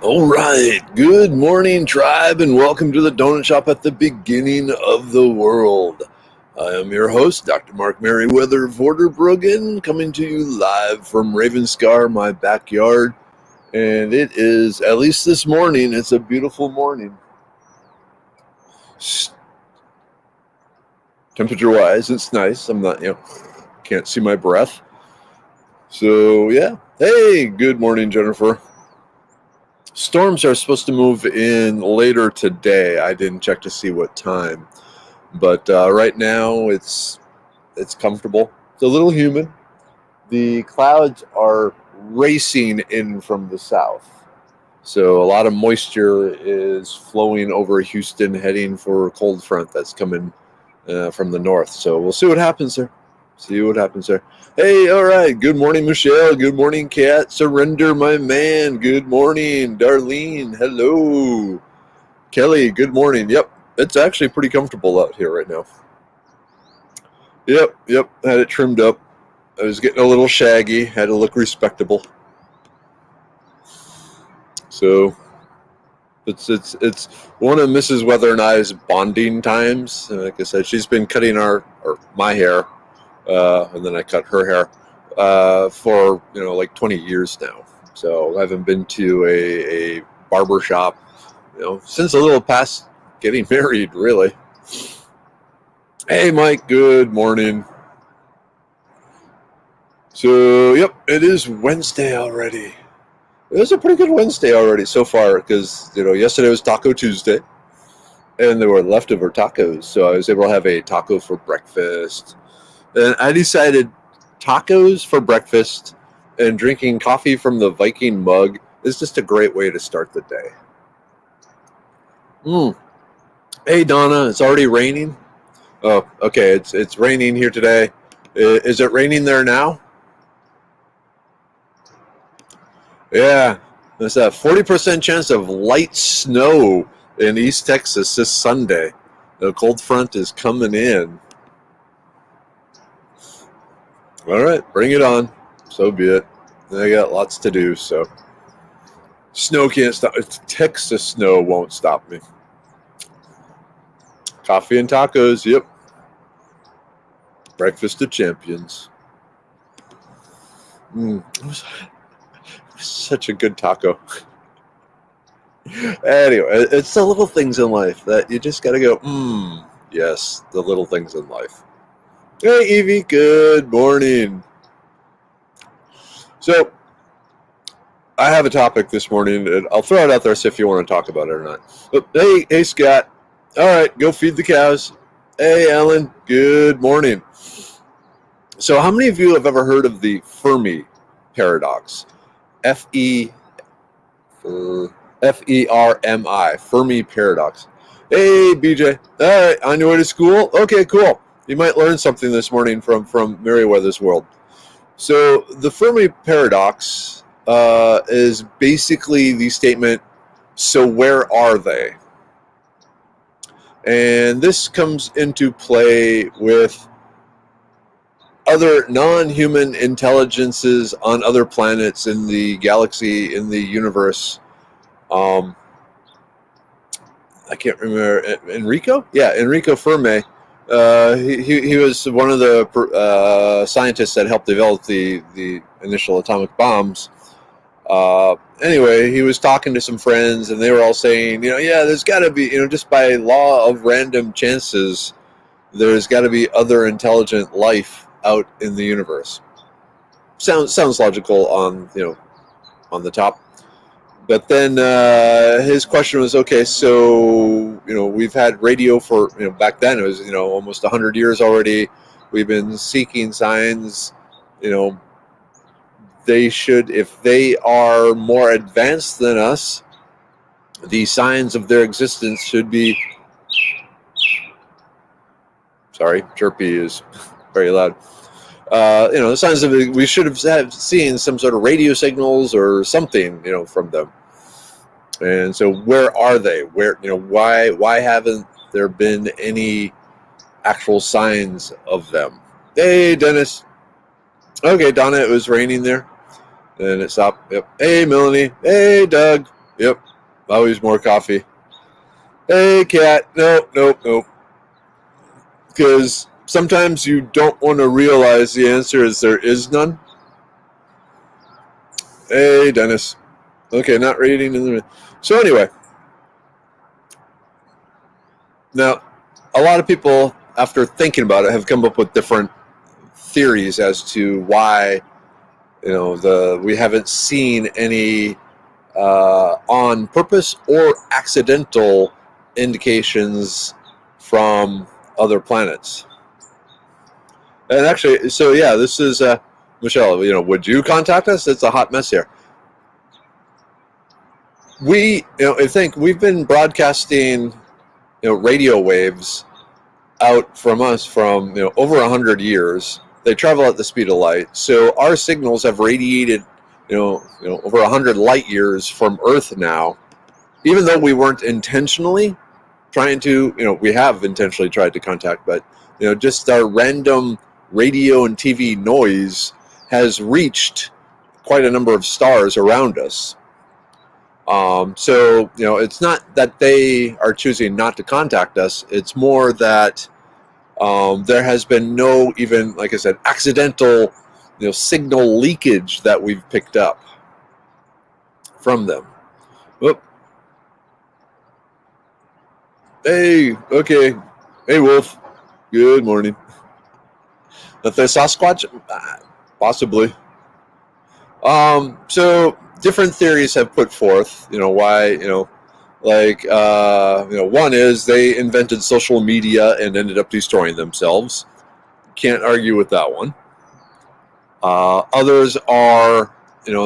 All right, good morning, tribe, and welcome to the Donut Shop at the beginning of the world. I am your host, Dr. Mark Merriweather Vorderbruggen, coming to you live from Ravenscar, my backyard. And it is, at least this morning, it's a beautiful morning. Temperature-wise, it's nice. I'm not, can't see my breath. So, yeah. Hey, good morning, Jennifer. Storms are supposed to move in later today. I didn't check to see what time, but right now it's comfortable. It's a little humid. The clouds are racing in from the south, so a lot of moisture is flowing over Houston, heading for a cold front that's coming from the north. So we'll see what happens there. Hey, all right. Good morning, Michelle. Good morning, Kat. Surrender, my man. Good morning, Darlene. Hello. Kelly, good morning. Yep, it's actually pretty comfortable out here right now. Yep. Had it trimmed up. I was getting a little shaggy. Had to look respectable. So it's one of Mrs. Weather and I's bonding times. Like I said, she's been cutting my hair. And then I cut her hair for like 20 years now. So I haven't been to a barber shop since a little past getting married, really. Hey, Mike, good morning. So, yep, it is Wednesday already. It was a pretty good Wednesday already so far because yesterday was Taco Tuesday, and there were leftover tacos, so I was able to have a taco for breakfast. And I decided tacos for breakfast and drinking coffee from the Viking mug is just a great way to start the day. Hey, Donna, it's already raining? Oh, okay, it's raining here today. Is it raining there now? Yeah, there's a 40% chance of light snow in East Texas this Sunday. The cold front is coming in. All right, bring it on. So be it. I got lots to do, so snow can't stop. Texas snow won't stop me. Coffee and tacos, yep. Breakfast of champions. It was such a good taco. Anyway, it's the little things in life that you just got to go, yes, the little things in life. Hey, Evie, good morning. So, I have a topic this morning, and I'll throw it out there, see if you want to talk about it or not. But, hey, Scott. All right, go feed the cows. Hey, Ellen, good morning. So, how many of you have ever heard of the Fermi paradox? Fermi, Fermi paradox. Hey, BJ. All right, on your way to school? Okay, cool. You might learn something this morning from Merriweather's World. So the Fermi paradox is basically the statement, so where are they? And this comes into play with other non-human intelligences on other planets in the galaxy, in the universe. I can't remember. Enrico? Yeah, Enrico Fermi. He was one of the scientists that helped develop the initial atomic bombs. Anyway, he was talking to some friends, and they were all saying, there's got to be, just by law of random chances, there's got to be other intelligent life out in the universe. Sounds logical on the top. But then his question was, okay, so, we've had radio for, back then it was, almost 100 years already. We've been seeking signs, they should, if they are more advanced than us, the signs of their existence should be, sorry, Chirpy is very loud. The signs of it, we should have seen some sort of radio signals or something, from them. And so, where are they? Where, why haven't there been any actual signs of them. Hey, Dennis. Okay, Donna, it was raining there. And it stopped. Yep. Hey, Melanie. Hey, Doug. Yep. Always more coffee. Hey, Kat. Nope. Because sometimes you don't want to realize the answer is there is none. Hey, Dennis. Okay, not reading in the. So anyway, now a lot of people, after thinking about it, have come up with different theories as to why we haven't seen any on purpose or accidental indications from other planets. And actually, so yeah, this is Michelle. Would you contact us? It's a hot mess here. I think we've been broadcasting, radio waves out from us from over 100 years. They travel at the speed of light, so our signals have radiated, over 100 light years from Earth now. Even though we weren't intentionally trying to, we have intentionally tried to contact, but just our random radio and TV noise has reached quite a number of stars around us. So it's not that they are choosing not to contact us. It's more that there has been no, even like I said, accidental signal leakage that we've picked up from them. Whoop. Hey, okay. Hey, Wolf. Good morning. If they're Sasquatch, possibly. So different theories have put forth, why, one is they invented social media and ended up destroying themselves. Can't argue with that one. Others are,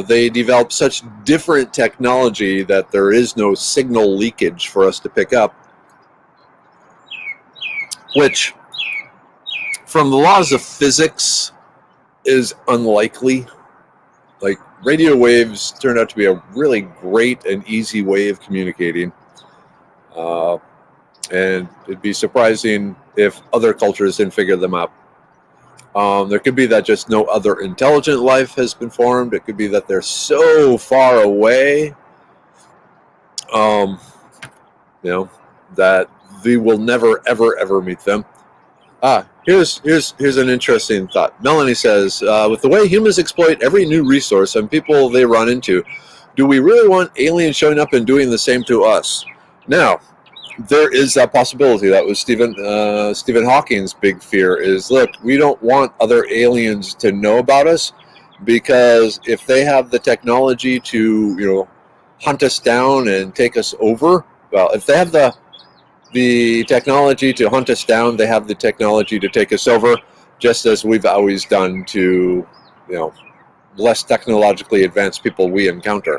they developed such different technology that there is no signal leakage for us to pick up, which, from the laws of physics, is unlikely. Like, radio waves turned out to be a really great and easy way of communicating. And it'd be surprising if other cultures didn't figure them out. There could be that just no other intelligent life has been formed. It could be that they're so far away, that we will never, ever meet them. Here's an interesting thought. Melanie says, with the way humans exploit every new resource and people they run into, do we really want aliens showing up and doing the same to us? Now, there is that possibility. That was Stephen Hawking's big fear is, look, we don't want other aliens to know about us, because if they have the technology to, hunt us down and take us over, well, if they have the technology to hunt us down, they have the technology to take us over, just as we've always done to, less technologically advanced people we encounter.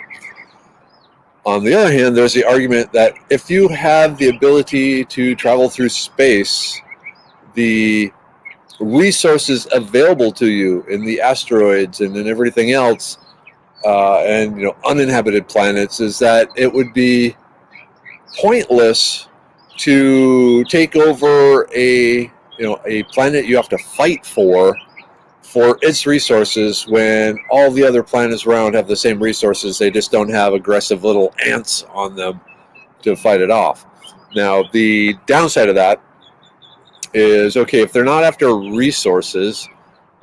On the other hand, there's the argument that if you have the ability to travel through space, the resources available to you in the asteroids and in everything else, and uninhabited planets, is that it would be pointless to take over a planet you have to fight for its resources, when all the other planets around have the same resources. They just don't have aggressive little ants on them to fight it off. Now, the downside of that is, okay, if they're not after resources,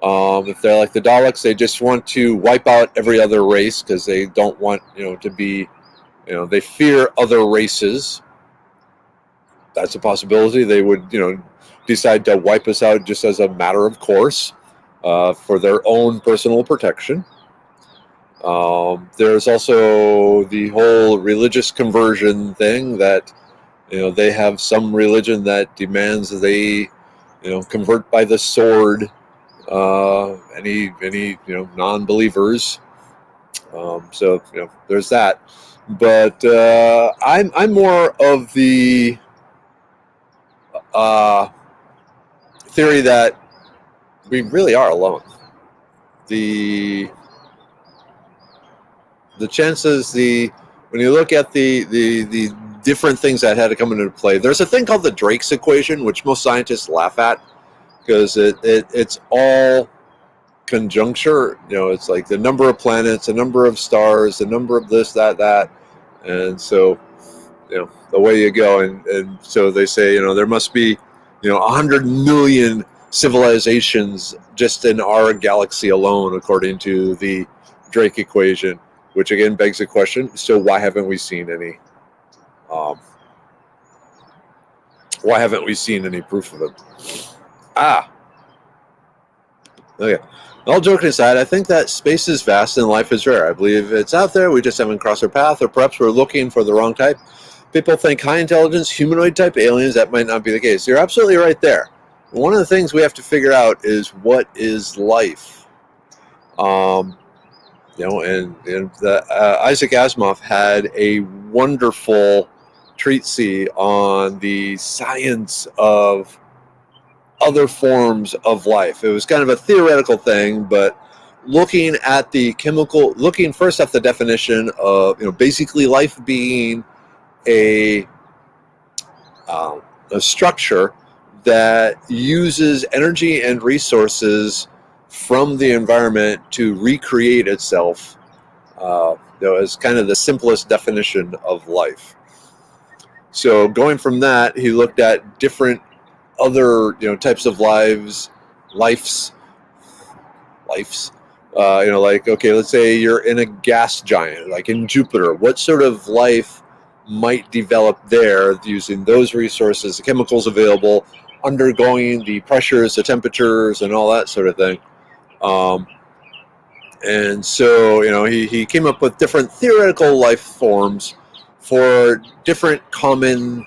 if they're like the Daleks, they just want to wipe out every other race because they don't want to be, they fear other races. That's a possibility. They would decide to wipe us out just as a matter of course, for their own personal protection. There's also the whole religious conversion thing, that they have some religion that demands they convert by the sword any non-believers. So there's that. But I'm more of the theory that we really are alone. The chances, when you look at the different things that had to come into play. There's a thing called the Drake's equation, which most scientists laugh at because it's all conjuncture. It's like the number of planets, the number of stars, the number of this, that, and so away you go. And so they say there must be 100 million civilizations just in our galaxy alone, according to the Drake equation, which again begs the question: so why haven't we seen any? Why haven't we seen any proof of it? Okay. All joking aside, I think that space is vast and life is rare. I believe it's out there. We just haven't crossed our path, or perhaps we're looking for the wrong type. People think high intelligence, humanoid type aliens. That might not be the case. You're absolutely right there. One of the things we have to figure out is what is life. And Isaac Asimov had a wonderful treatise on the science of other forms of life. It was kind of a theoretical thing, but looking first at the definition of basically life being a structure that uses energy and resources from the environment to recreate itself, as kind of the simplest definition of life. So going from that, he looked at different other types of lifes. Like, okay, let's say you're in a gas giant, like in Jupiter. What sort of life might develop there using those resources, the chemicals available, undergoing the pressures, the temperatures, and all that sort of thing. And so he came up with different theoretical life forms for different common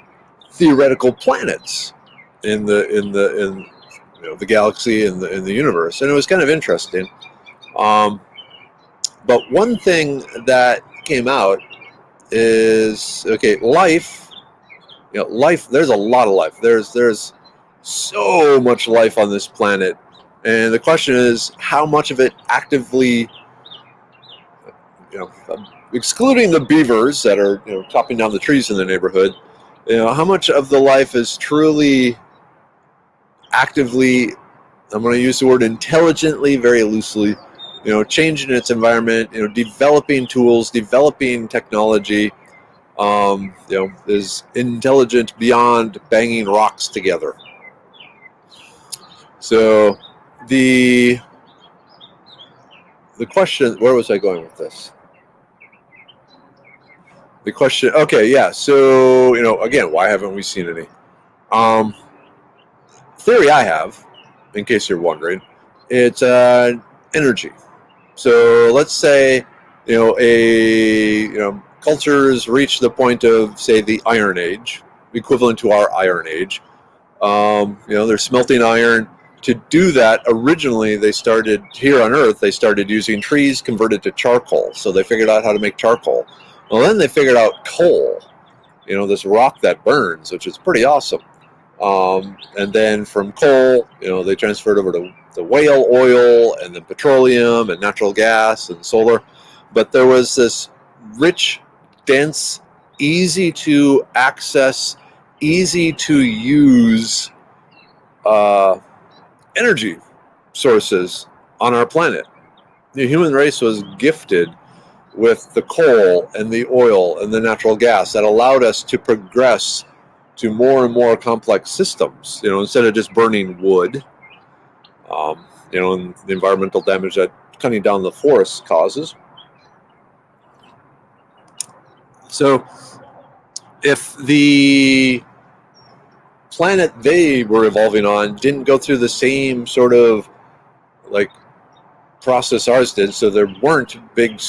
theoretical planets in the galaxy and in the universe, and it was kind of interesting. But one thing that came out is, okay, life. Life. There's a lot of life. There's so much life on this planet, and the question is, how much of it actively, excluding the beavers that are chopping down the trees in the neighborhood, how much of the life is truly actively, I'm going to use the word intelligently very loosely, changing its environment, developing tools, developing technology, is intelligent beyond banging rocks together. So the question, where was I going with this? The question, okay, yeah, so, again, why haven't we seen any? Theory I have, in case you're wondering, it's energy. So let's say, cultures reach the point of, say, the Iron Age, equivalent to our Iron Age. They're smelting iron. To do that, originally they started, here on Earth, they started using trees converted to charcoal. So they figured out how to make charcoal. Well, then they figured out coal, this rock that burns, which is pretty awesome. And then from coal, they transferred over to the whale oil and then petroleum and natural gas and solar. But there was this rich, dense, easy to access, easy to use energy sources on our planet. The human race was gifted with the coal and the oil and the natural gas that allowed us to progress to more and more complex systems, instead of just burning wood, and the environmental damage that cutting down the forests causes. So if the planet they were evolving on didn't go through the same sort of process ours did, so there weren't big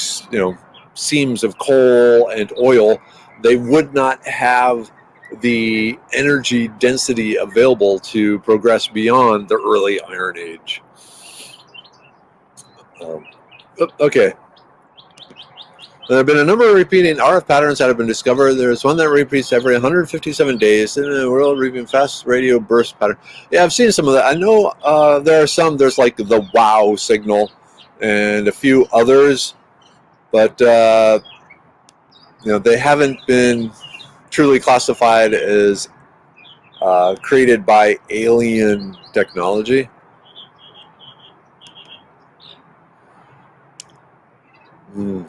seams of coal and oil, they would not have the energy density available to progress beyond the early Iron Age. Okay. There have been a number of repeating RF patterns that have been discovered. There's one that repeats every 157 days in the world, repeating fast radio burst pattern. Yeah, I've seen some of that. I know there are some. There's like the wow signal and a few others, but they haven't been truly classified as created by alien technology. The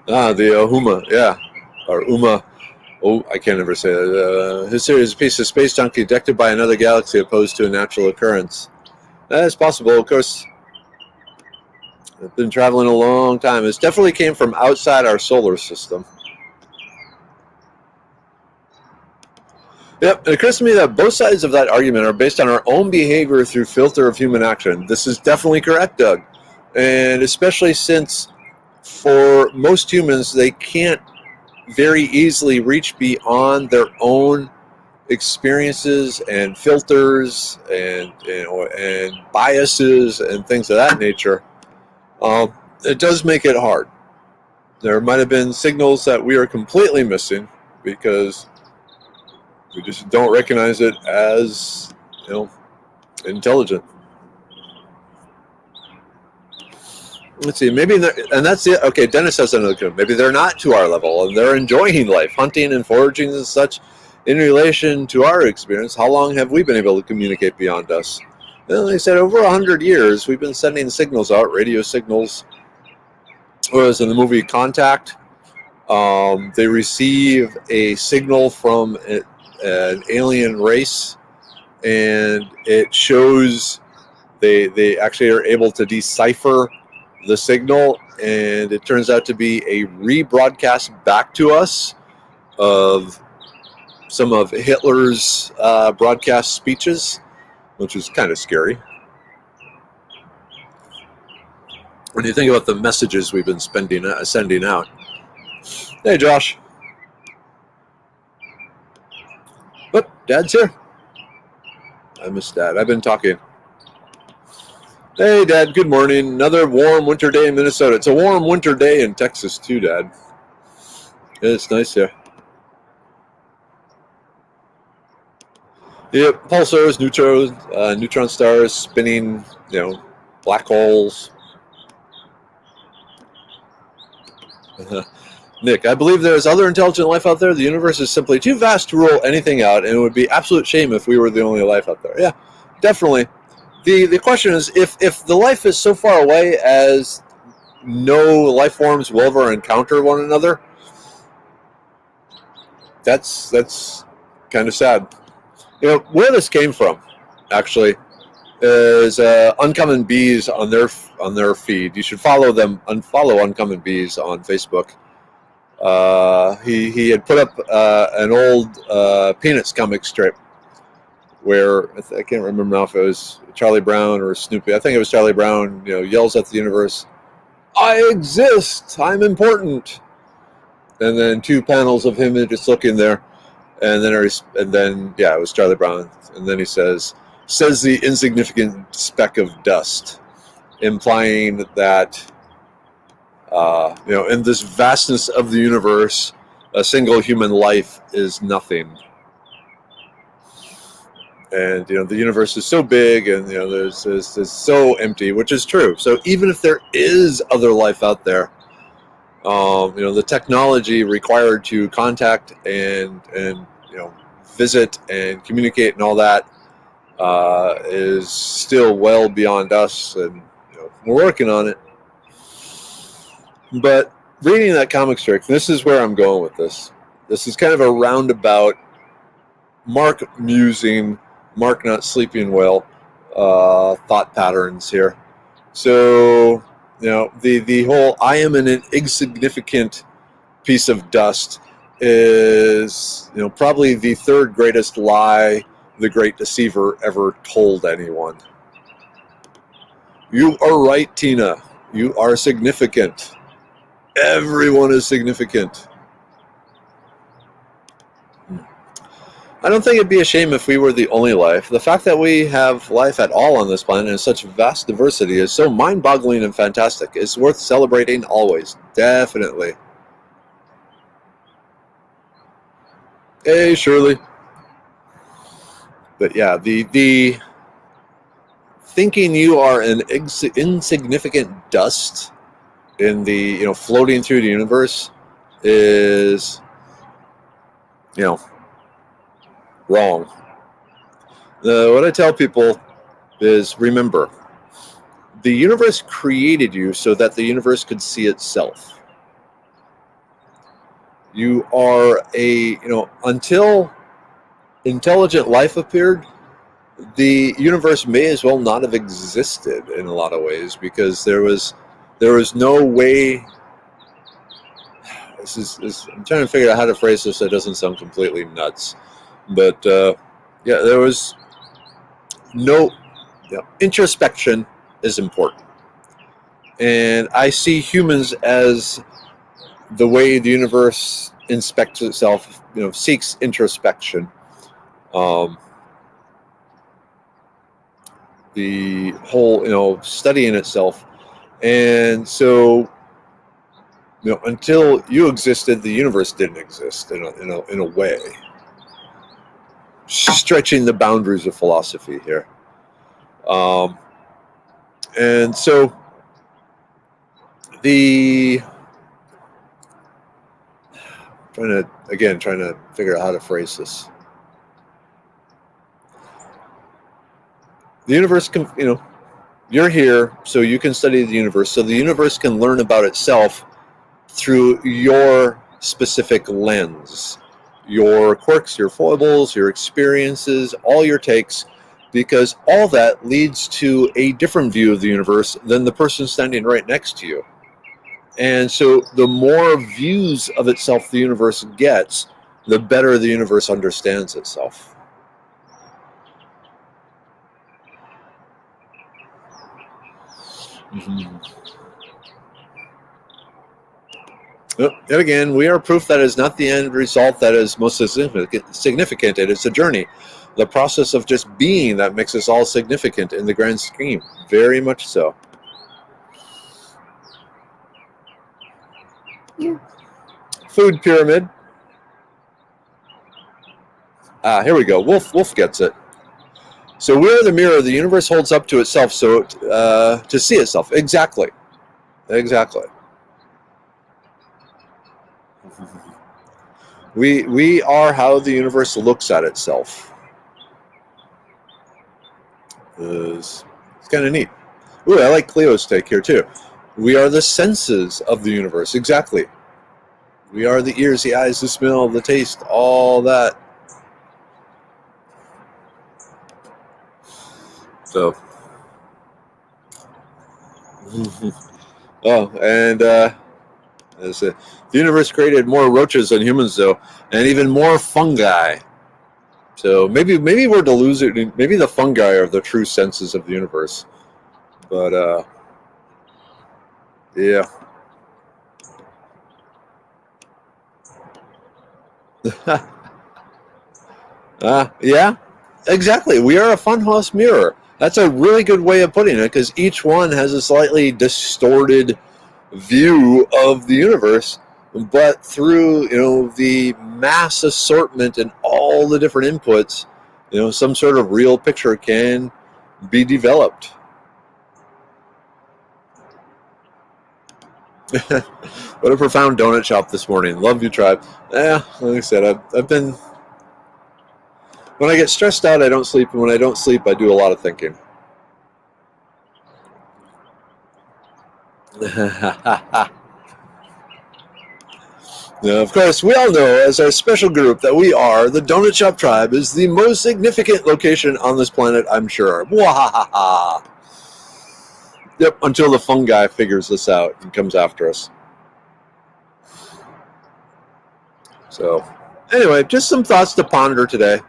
Huma, yeah, or Uma. Oh, I can't ever say that. His series is a piece of space junk ejected by another galaxy opposed to a natural occurrence. That is possible, of course. It's been traveling a long time. It definitely came from outside our solar system. Yep, it occurs to me that both sides of that argument are based on our own behavior through filter of human action. This is definitely correct, Doug. And especially since for most humans, they can't very easily reach beyond their own experiences and filters and biases and things of that nature. It does make it hard. There might have been signals that we are completely missing because we just don't recognize it as, intelligent. Let's see, maybe, and that's it. Okay, Dennis has another clue. Maybe they're not to our level and they're enjoying life, hunting and foraging and such. In relation to our experience, how long have we been able to communicate beyond us? Well, they said over 100 years we've been sending signals out, radio signals. Whereas in the movie Contact, they receive a signal from an alien race, and it shows they actually are able to decipher the signal, and it turns out to be a rebroadcast back to us of some of Hitler's broadcast speeches, which is kind of scary. When you think about the messages we've been sending out. Hey, Josh. But Dad's here. I miss Dad. I've been talking. Hey, Dad. Good morning. Another warm winter day in Minnesota. It's a warm winter day in Texas, too, Dad. It's nice here. Yep, pulsars, neutron stars, spinning, black holes. Nick, I believe there is other intelligent life out there. The universe is simply too vast to rule anything out, and it would be absolute shame if we were the only life out there. Yeah, definitely. The question is, if the life is so far away as no life forms will ever encounter one another, that's kind of sad. Where this came from, actually, is Uncommon Bees on their feed. You should unfollow Uncommon Bees on Facebook. He had put up an old Peanuts comic strip where I can't remember now if it was Charlie Brown or Snoopy. I think it was Charlie Brown. Yells at the universe, "I exist. I'm important." And then 2 panels of him just looking there. And then it was Charlie Brown. And then he says the insignificant speck of dust, implying that, in this vastness of the universe, a single human life is nothing. And, the universe is so big and, there's so empty, which is true. So even if there is other life out there, the technology required to contact and visit and communicate and all that is still well beyond us, and we're working on it. But reading that comic strip, this is where I'm going with this. This is kind of a roundabout Mark musing, Mark not sleeping well thought patterns here. So the whole "I am an insignificant piece of dust" is probably the third greatest lie the great deceiver ever told anyone. You are right, Tina. You are significant. Everyone is significant. I don't think it'd be a shame if we were the only life. The fact that we have life at all on this planet in such vast diversity is so mind-boggling and fantastic. It's worth celebrating always. Definitely. Hey, Shirley. But yeah, the thinking you are an insignificant dust in the floating through the universe is, wrong. What I tell people is, remember, the universe created you so that the universe could see itself. You are until intelligent life appeared, the universe may as well not have existed in a lot of ways, because there was no way. I'm trying to figure out how to phrase this so it doesn't sound completely nuts, but there was no introspection is important, and I see humans as the way the universe inspects itself, seeks introspection. The whole, studying itself. And so, until you existed, the universe didn't exist in a way. Stretching the boundaries of philosophy here. And so trying to figure out how to phrase this. The universe can, you're here so you can study the universe, so the universe can learn about itself through your specific lens, your quirks, your foibles, your experiences, all your takes, because all that leads to a different view of the universe than the person standing right next to you. And so the more views of itself the universe gets, the better the universe understands itself. Yet again, we are proof that is not the end result that is most significant. It is a journey, the process of just being that makes us all significant in the grand scheme. Very much so. Food pyramid. Here we go. Wolf gets it. So we are the mirror the universe holds up to itself, so to see itself. Exactly. We are how the universe looks at itself. It's kind of neat. Ooh, I like Cleo's take here too. We are the senses of the universe. Exactly. We are the ears, the eyes, the smell, the taste, all that. So, and the universe created more roaches than humans, though, and even more fungi. So maybe we're delusional. Maybe the fungi are the true senses of the universe. But yeah. Yeah, exactly. We are a funhouse mirror. That's a really good way of putting it, because each one has a slightly distorted view of the universe, but through the mass assortment and all the different inputs, some sort of real picture can be developed. What a profound donut shop this morning. Love you, tribe. Like I said, I've been. When I get stressed out, I don't sleep, and when I don't sleep, I do a lot of thinking. Now, of course, we all know as our special group that we are the Donut Shop Tribe is the most significant location on this planet, I'm sure. Wahaha! Yep, until the fungi figures this out and comes after us. So, anyway, just some thoughts to ponder today.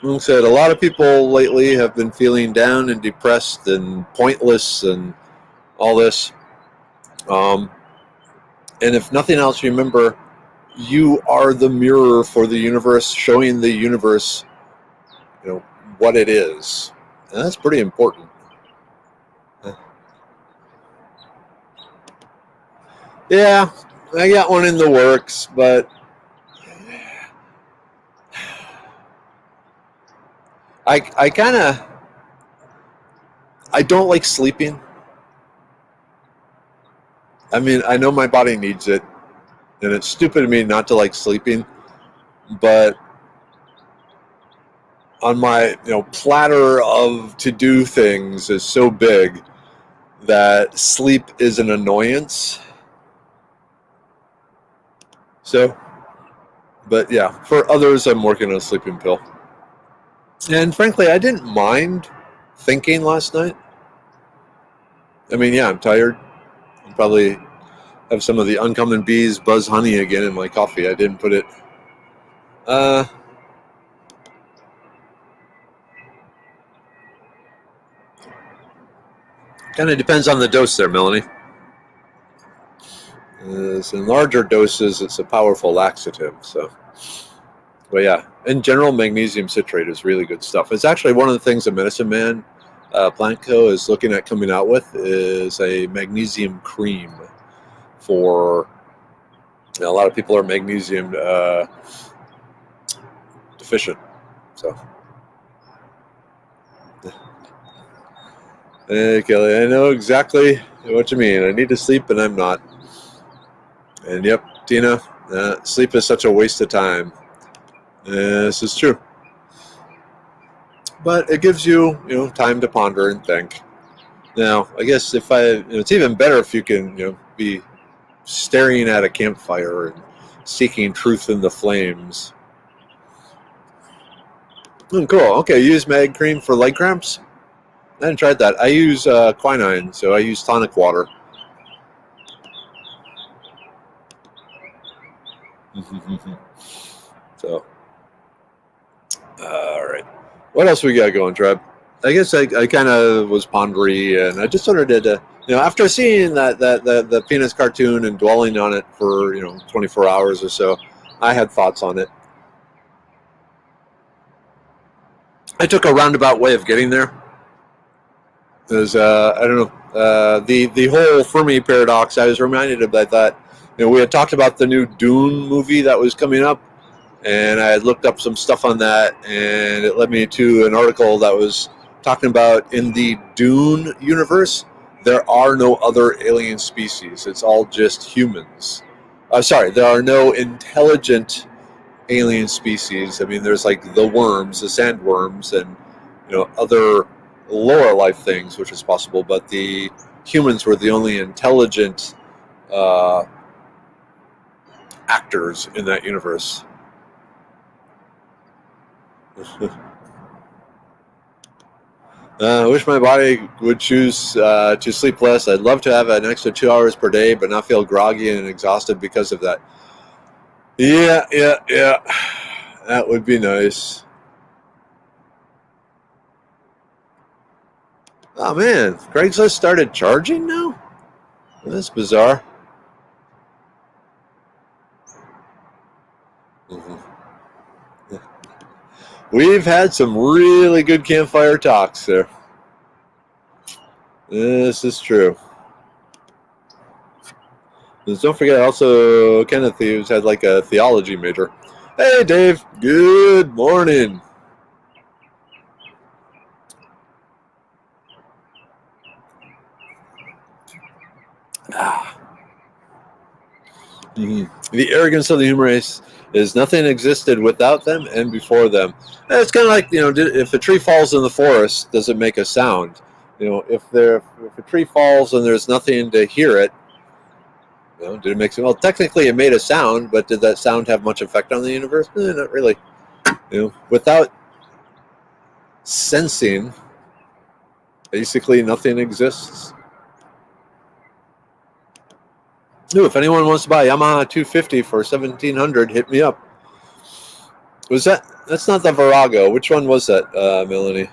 Like I said, a lot of people lately have been feeling down and depressed and pointless and all this. And if nothing else, remember, you are the mirror for the universe, showing the universe, what it is. And that's pretty important. Yeah, I got one in the works, but I don't like sleeping. I mean, I know my body needs it, and it's stupid of me not to like sleeping, but on my platter of to-do things is so big that sleep is an annoyance. So, but yeah, for others, I'm working on a sleeping pill. And frankly, I didn't mind thinking last night. I mean, yeah, I'm tired. I probably have some of the uncommon bees buzz honey again in my coffee. I didn't put it. Kind of depends on the dose there, Melanie. In larger doses, it's a powerful laxative. So, but yeah, in general, magnesium citrate is really good stuff. It's actually one of the things that Medicine Man Plant Co. is looking at coming out with is a magnesium cream for a lot of people are magnesium deficient. So, hey, Kelly, I know exactly what you mean. I need to sleep, and I'm not. And yep, Tina, sleep is such a waste of time. This is true. But it gives you, time to ponder and think. Now, I guess it's even better if you can, be staring at a campfire and seeking truth in the flames. Cool. Okay, you use mag cream for leg cramps? I haven't tried that. I use quinine, so I use tonic water. So, all right. What else we got going, Trev? I guess I kind of was pondering, and I just sort of did, after seeing the Peanuts cartoon and dwelling on it for 24 hours or so, I had thoughts on it. I took a roundabout way of getting there. Because I don't know, the whole Fermi paradox. I was reminded of that. Thought, we had talked about the new Dune movie that was coming up, and I had looked up some stuff on that, and it led me to an article that was talking about in the Dune universe, there are no other alien species. It's all just humans. There are no intelligent alien species. I mean, there's like the worms, the sandworms, and other lower life things, which is possible. But the humans were the only intelligent actors in that universe. I wish my body would choose to sleep less. I'd love to have an extra 2 hours per day, but not feel groggy and exhausted because of that. Yeah. That would be nice. Oh man, Craigslist started charging now? That's bizarre. We've had some really good campfire talks there. This is true. Don't forget, also, Kenneth Hughes had like a theology major. Hey, Dave. Good morning. The arrogance of the human race is nothing existed without them and before them. It's kind of like, if a tree falls in the forest, does it make a sound? If a tree falls and there's nothing to hear it, did it make well? Technically, it made a sound, but did that sound have much effect on the universe? Not really. Without sensing, basically nothing exists. If anyone wants to buy a Yamaha 250 for $1,700, hit me up. That's not the Virago. Which one was that, Melanie?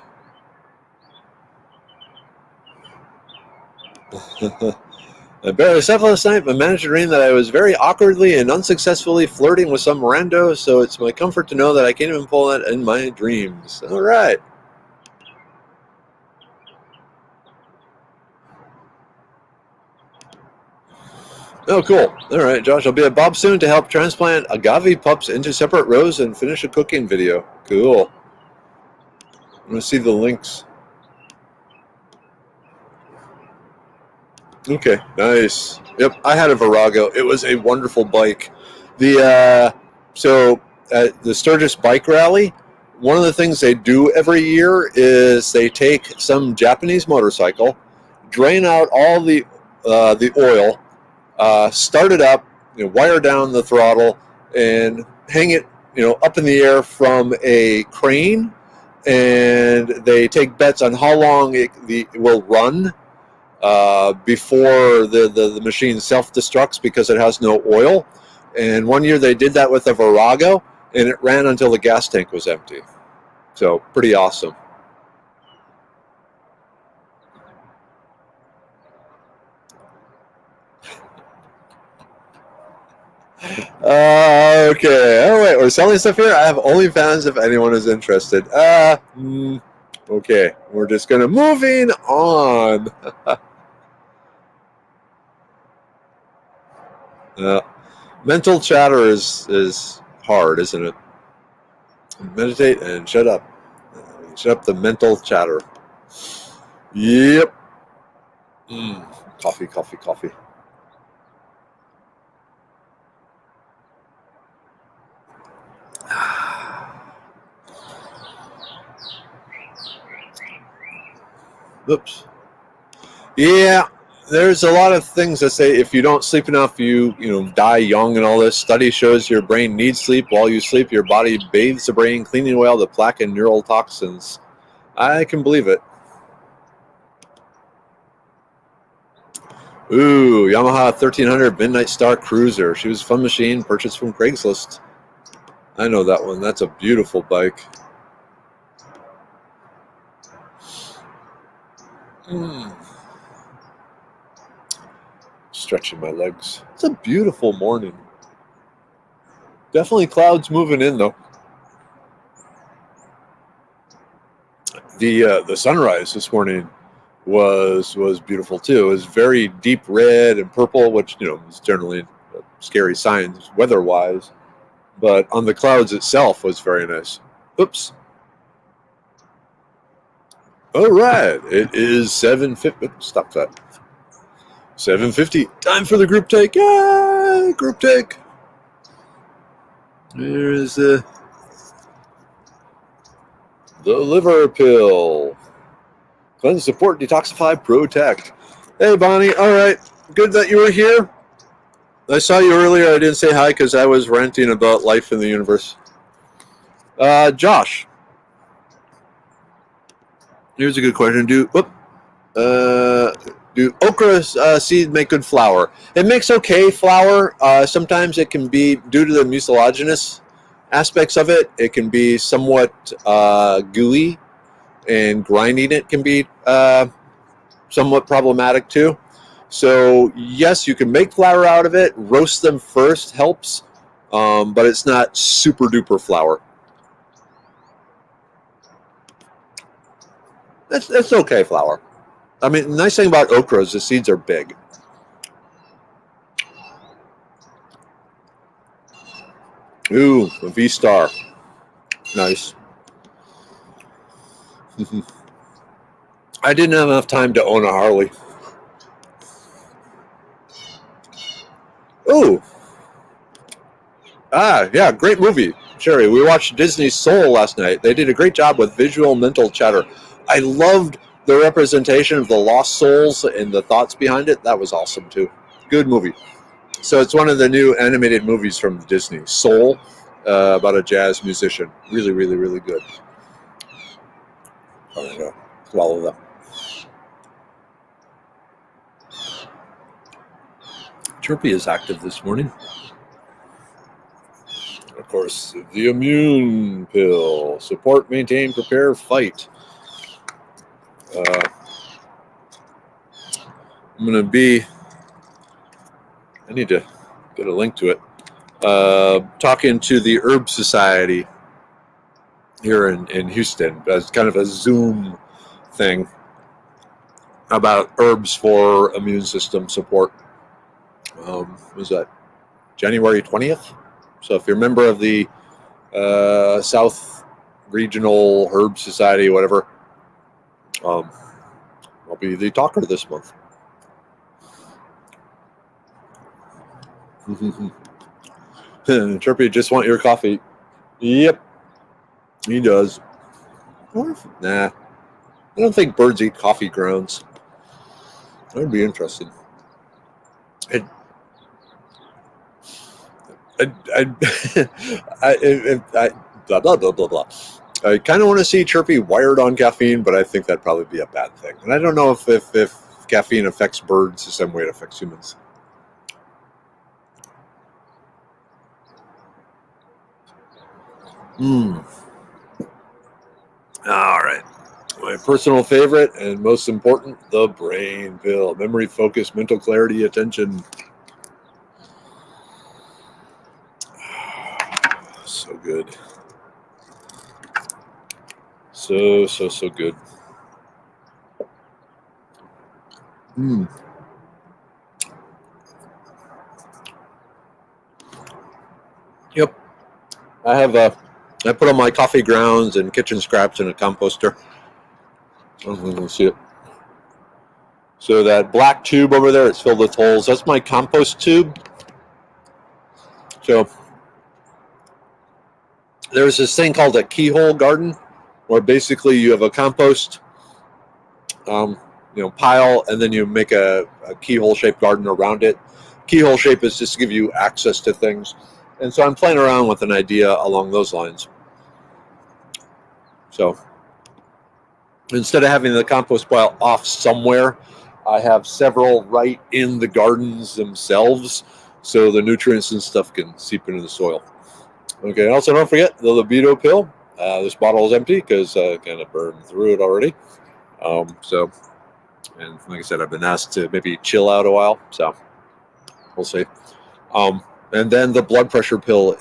I barely slept last night, but managed to dream that I was very awkwardly and unsuccessfully flirting with some rando, so it's my comfort to know that I can't even pull that in my dreams. All right. Oh, cool. All right, Josh. I'll be at Bob soon to help transplant agave pups into separate rows and finish a cooking video. Cool. I'm going to see the links. Okay, nice. Yep, I had a Virago. It was a wonderful bike. The so at the Sturgis Bike Rally, one of the things they do every year is they take some Japanese motorcycle, drain out all the oil, start it up, wire down the throttle, and hang it, up in the air from a crane, and they take bets on how long it will run before the machine self-destructs because it has no oil. And one year they did that with a Virago, and it ran until the gas tank was empty. So pretty awesome. Okay. Oh wait, we're selling stuff here. I have OnlyFans if anyone is interested. Okay, we're just gonna moving on. Mental chatter is hard, isn't it? Meditate and shut up. Shut up the mental chatter. Yep. Coffee, coffee, coffee. Oops. Yeah, there's a lot of things that say if you don't sleep enough, you die young and all this. Study shows your brain needs sleep. While you sleep, your body bathes the brain, cleaning away all the plaque and neural toxins. I can believe it. Ooh, Yamaha 1300 Midnight Star Cruiser. She was a fun machine, purchased from Craigslist. I know that one. That's a beautiful bike. Stretching my legs. It's a beautiful morning. Definitely clouds moving in though. The sunrise this morning was beautiful too. It was very deep red and purple, which is generally a scary sign weather wise. But on the clouds itself was very nice. Oops. All right, it is 7:50. Stop that. 7:50. Time for the group take. Yay! Group take. There's the liver pill. Cleanse, support, detoxify, protect. Hey, Bonnie. All right. Good that you were here. I saw you earlier. I didn't say hi because I was ranting about life in the universe. Josh. Here's a good question. Do okra seeds make good flour? It makes okay flour. Sometimes it can be, due to the mucilaginous aspects of it, it can be somewhat gooey, and grinding it can be somewhat problematic too. So yes, you can make flour out of it. Roast them first helps, but it's not super duper flour. It's okay flour. I mean, the nice thing about okra is the seeds are big. Ooh, a V-Star. Nice. I didn't have enough time to own a Harley. Ooh. Yeah, great movie, Sherry. We watched Disney's Soul last night. They did a great job with visual mental chatter. I loved the representation of the lost souls and the thoughts behind it. That was awesome, too. Good movie. So it's one of the new animated movies from Disney, Soul, about a jazz musician. Really, really, really good. I'm going to swallow that. Chirpy is active this morning. Of course, the immune pill. Support, maintain, prepare, fight. I'm going to be... I need to get a link to it. Talking to the Herb Society here in Houston as kind of a Zoom thing about herbs for immune system support. Was that January 20th? So if you're a member of the South Regional Herb Society, whatever, I'll be the talker this month. Chirpy, just want your coffee. Yep, he does. Nah, I don't think birds eat coffee grounds. That'd be interesting. I, I blah blah blah blah blah. I kind of want to see Chirpy wired on caffeine, but I think that'd probably be a bad thing. And I don't know if caffeine affects birds the same way it affects humans. All right. My personal favorite and most important, the brain pill. Memory, focus, mental clarity, attention. So good. So good. Yep. I put all my coffee grounds and kitchen scraps in a composter. I don't know if you can see it. So that black tube over there, it's filled with holes. That's my compost tube. So there's this thing called a keyhole garden, where basically you have a compost, pile, and then you make a keyhole-shaped garden around it. Keyhole shape is just to give you access to things. And so I'm playing around with an idea along those lines. So instead of having the compost pile off somewhere, I have several right in the gardens themselves, so the nutrients and stuff can seep into the soil. Okay, also don't forget the libido pill. This bottle is empty because I kind of burned through it already. And like I said, I've been asked to maybe chill out a while, so we'll see. And then the blood pressure pill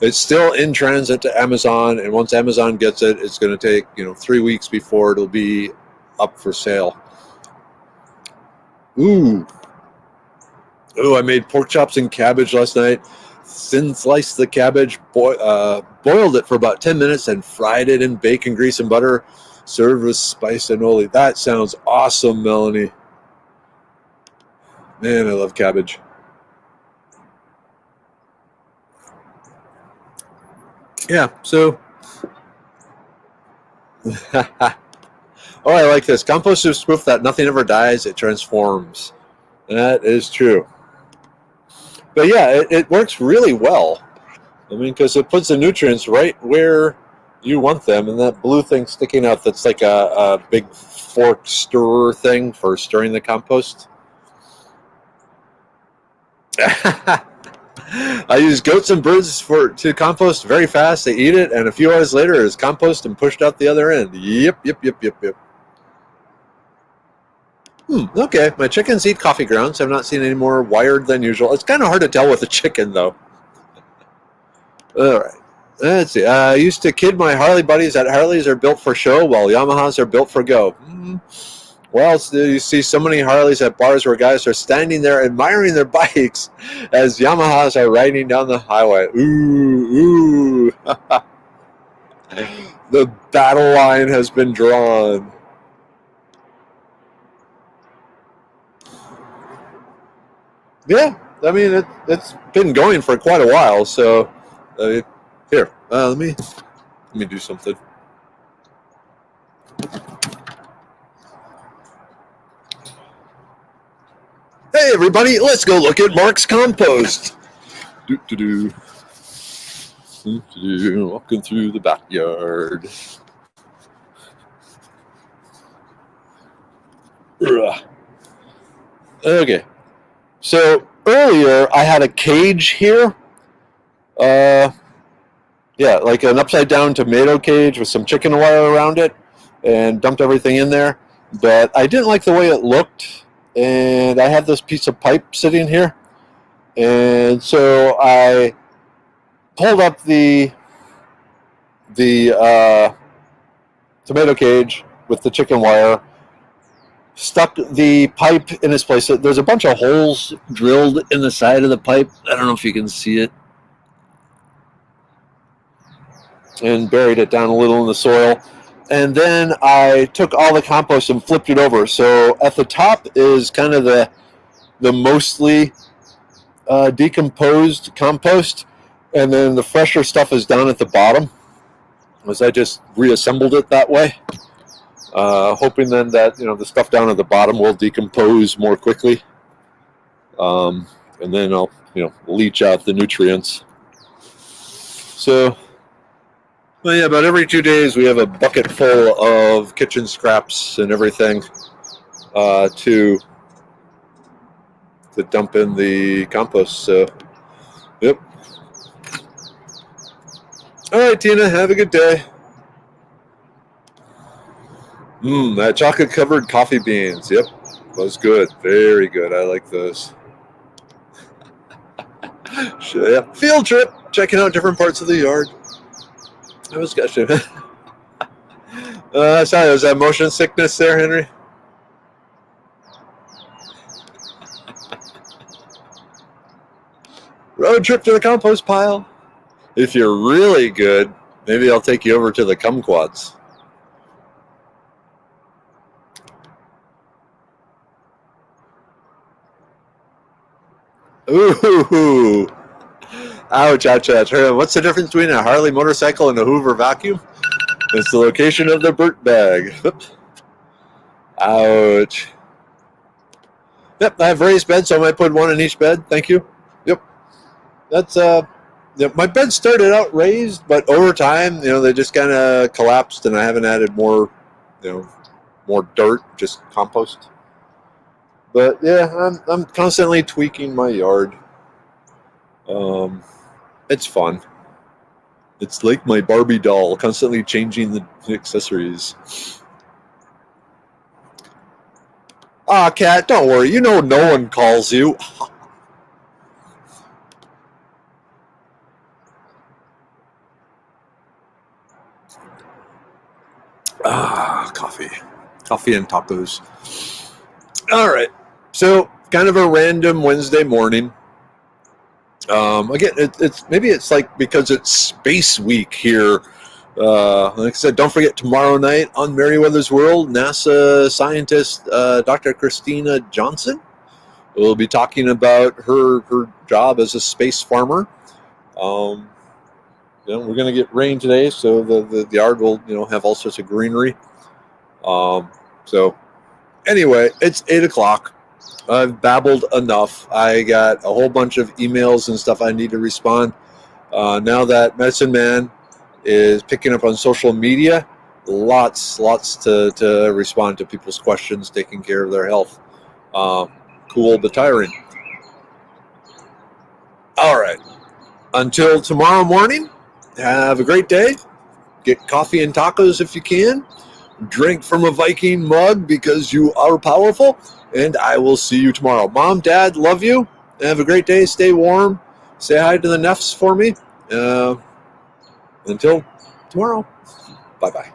it's still in transit to Amazon, and once Amazon gets it, it's going to take 3 weeks before it'll be up for sale. Ooh, I made pork chops and cabbage last night. Thin sliced the cabbage, boiled it for about 10 minutes, and fried it in bacon grease and butter. Served with spiced cannoli. That sounds awesome, Melanie. Man, I love cabbage. Yeah, so. Oh, I like this. Compost is proof that nothing ever dies, it transforms. That is true. But yeah, it works really well. I mean, because it puts the nutrients right where you want them, and that blue thing sticking out that's like a big fork stirrer thing for stirring the compost. I use goats and birds to compost very fast. They eat it, and a few hours later, it's compost and pushed out the other end. Yep. Okay, my chickens eat coffee grounds. I've not seen any more wired than usual. It's kind of hard to tell with a chicken, though. All right. Let's see. I used to kid my Harley buddies that Harleys are built for show while Yamahas are built for go. Well, you see so many Harleys at bars where guys are standing there admiring their bikes as Yamahas are riding down the highway. Ooh. The battle line has been drawn. Yeah, I mean, it's been going for quite a while, so here, let me do something. Hey, everybody, let's go look at Mark's compost. Walking through the backyard. Okay. So earlier I had a cage here. Like an upside down tomato cage with some chicken wire around it, and dumped everything in there. But I didn't like the way it looked, and I had this piece of pipe sitting here. And so I pulled up the tomato cage with the chicken wire, stuck the pipe in its place. There's a bunch of holes drilled in the side of the pipe. I don't know if you can see it. And buried it down a little in the soil. And then I took all the compost and flipped it over. So at the top is kind of the the mostly decomposed compost, and then the fresher stuff is down at the bottom, as I just reassembled it that way, hoping then that the stuff down at the bottom will decompose more quickly, and then I'll leach out the nutrients. So, well, yeah, about every 2 days we have a bucket full of kitchen scraps and everything to dump in the compost. So, yep. All right, Tina, have a good day. That chocolate-covered coffee beans. Yep, those good. Very good. I like those. Yeah. Field trip, checking out different parts of the yard. I was gushing. Sorry, was that motion sickness there, Henry? Road trip to the compost pile. If you're really good, maybe I'll take you over to the kumquats. Ooh. Ouch, ouch, ouch. What's the difference between a Harley motorcycle and a Hoover vacuum? It's the location of the Burt bag. Oops. Ouch. Yep, I have raised beds, so I might put one in each bed. Thank you. Yep. That's my bed started out raised, but over time, they just kind of collapsed, and I haven't added more, more dirt, just compost. But yeah, I'm constantly tweaking my yard. It's fun. It's like my Barbie doll, constantly changing the accessories. Cat, don't worry. No one calls you. Coffee. Coffee and tacos. All right. So, kind of a random Wednesday morning. Again, it's like because it's Space Week here. Like I said, don't forget tomorrow night on Meriwether's World, NASA scientist Dr. Christina Johnson will be talking about her job as a space farmer. We're going to get rain today, so the yard will have all sorts of greenery. So anyway, it's 8:00. I've babbled enough. I got a whole bunch of emails and stuff I need to respond. Now that Medicine Man is picking up on social media, lots to respond to people's questions, taking care of their health. Cool but tiring. All right. Until tomorrow morning, have a great day. Get coffee and tacos if you can. Drink from a Viking mug because you are powerful. And I will see you tomorrow. Mom, Dad, love you. Have a great day. Stay warm. Say hi to the Neffs for me. Until tomorrow. Bye-bye.